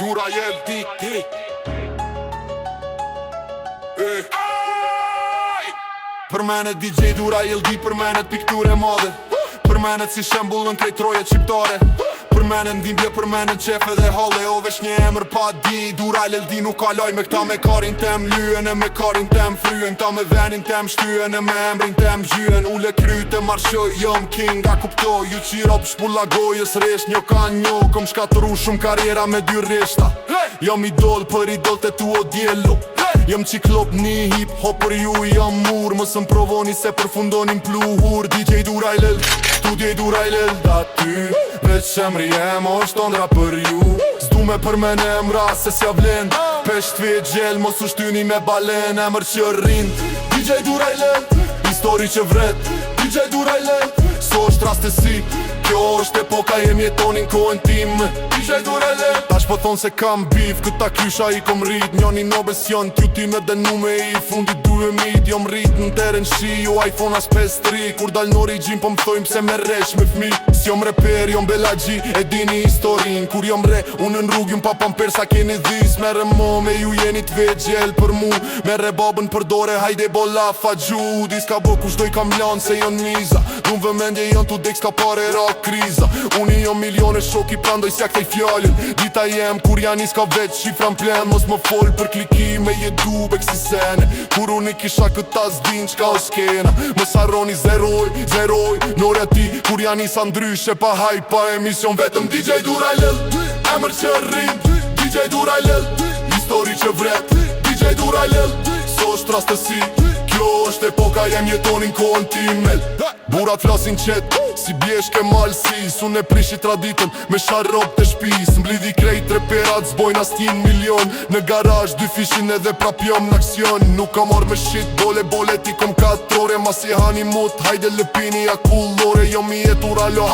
Dura LD Për menet DJ Dura LD, për menet pikture madhe, për menet si shembullën krejt trojet shqiptare, për menet ndimbje, për menet qefe dhe halle. O vesh një emër pa di, Dura LD nuk kaloj me këta me karin tem lyen e me karin tem fryen, ta me venin tem shtyen e me emrin tem gjyen. Ule kryte marshoj, jom king, a kuptoj, ju qirop shpulla gojës resh një ka njo. Kom shkatru shumë karriera me dy rishta, jom idol për idol të tu o djelu. Jëm qiklop një hip-hop për ju jam mur, më sëm provoni se përfundonin pluhur. DJ Dura LD, studio Dura LD aty, veç emri jem është ondra për ju. Zdu me për me në emra se s'ja vlend, pesht vit gjell mos u shtyni me balen. Emër që rind, DJ Dura LD, histori që vret, DJ Dura LD. So është rastësi, kjo është epoka jem jetonin kohën tim. DJ Dura LD, tash po thonë se kam bif, këta kysha i kom rrit. Njoni nobes janë t'ju ti me denu me i fundit 2000. Jom rrit në teren shi, jo iPhone as 5.3. Kur dal në origin po m'thojmë se me resh me fmi. S'jom reper, jom belagji, e dini historin. Kur jom re, unë në rrug jom pa pamper sa keni dhis. Mere mo me ju jeni t'vegjel për mu, mere babën për dore, hajde bola fa gju. Diska bo kush doj kam lanë se jon miza, dun vëmendje jon t'u dek s'ka pare ra kriza. Unë jom milione shoki prandoj s'ja këtej fjallin. Dita jem kur janë iska veç shifra m'plen, mos më fol për klikime je dubek si sene. Kur unë i kisha këta s'din qka o skena, mos harroni zeroj, nore ti kur janë isa ndryshe pa hajt pa emision. Vetëm DJ Dura LD, emër që rrim, DJ Dura LD, histori që vret, DJ Dura LD. So është rastësi, kjo është epoka jem jetonin kohën timel. Burat flasin qet, si bjeshke malsis, unë e prishi traditën me sharop të shpis. Mblidhi krejt reperat zbojnë as 1 milion, në garaj 2 fishin edhe prap jom në aksion. Nuk kam orë me shit, bole ti kom 4 ore, mas i hani mut, hajde lëpini a kullore. Jom i jetur alo,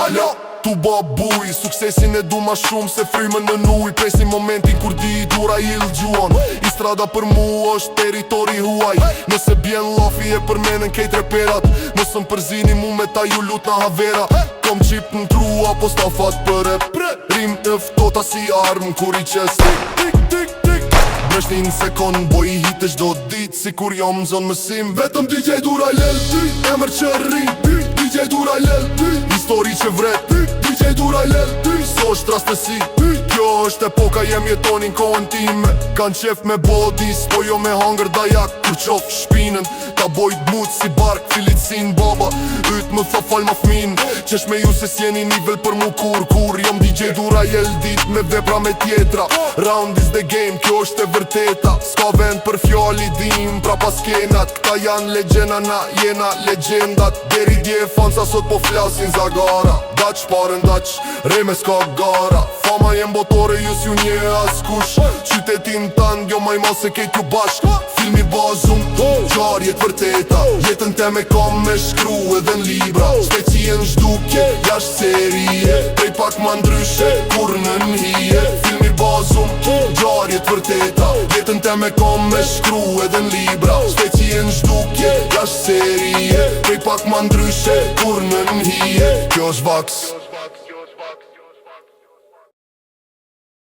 tu ba buj, suksesin e du ma shumë se frymën në nuj. Presin momentin kur di Dura LD gjuon, i strada për mu është teritori huaj. Nëse bjen lafi e përmenën kejt reperat, nësëm përzini mu me ta ju lut në havera. Kom qip në trua po sta fat për e rim e ftota si armë kur i qes Breshni në sekund boj i hit e shdo dit, si kur jom zonë mësim. Vetëm DJ Dura LD, emër që rrim, DJ Dura LD, histori që vret, DJ Dura LD. So është rastësi, kjo është epoka jem jetonin kohën time. Kan qef me bodis, po jo me hangër dajak. Kur qof shpinën, ta bojt mut si bark, filicin baba. Yt më tha fal ma fmin, qesh me ju se s'jeni nivel për mu kur jom DJ Dura LD me vepra me tjetra. Round is the game, kjo është e vërteta. Ska vend për fjali dim, pra pas kenat. Këta janë legjena, na jena legendat. Deri dje fansa sot po flasin za gara. Daq parën daq, reme s'ka gara. Fama jem botore, ju s'ju nje as kush. Qytetin tan, jo maj ma se kejt ju bashk. Filmi bazum, gjarjet vërteta. Jetën te me kam me shkru edhe n'libra. Shpecien zhduke, jasht serie. Prej pak ma ndryshe, kur në nhije. Filmi bazum, gjarjet vërteta. Jetën te me kam me shkru edhe n'libra. Shpecien zhduke, jasht serie. Prej pak ma ndryshe, kur në nhije. Kjo është Vax.